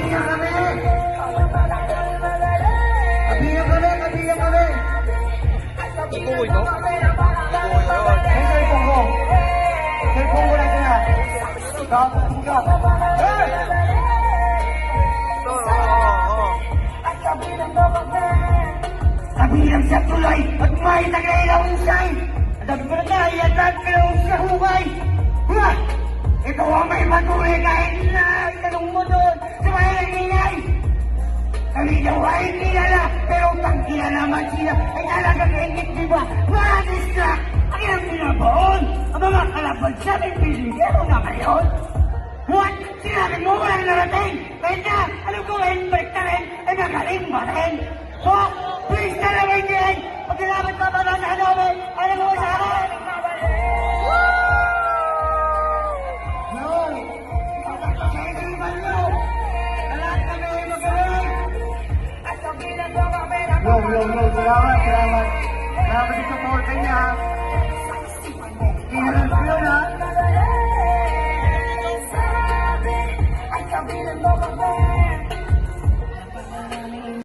Kabilang kami! Kabilang kami! Kabilang kami! Tukoy ko? Ay, cellphone ko! Cellphone ko lang sila! Kakapong ka! Hey! Kabilang sa tulay at may nagailaw usay! Nagbarangay at nagpilaw sa hukay! Ha! Ikaw ang may matuloy kahit na itanong mo doon sa mga nangingay! Kami daw ay kilala, pero pag kilalaman sila ay talagang ingit, di ba? Ma-distract! Ang ilang pinabaon! Ang mga kalaban sa amin, pinigyan mo na ngayon! What? Sinabi mo walang narating? Kahit na, alam ko rin, balik na rin, ay magaling ba rin? So, please na naman din! Pag kailangan ka ba na sa namin, alam mo sa akin! Yun! Pagkakasiman nyo! Lahat kami ay magaling! Yo, salamat, salamat. Salamat sa support niya. Ingat ko yun, ha?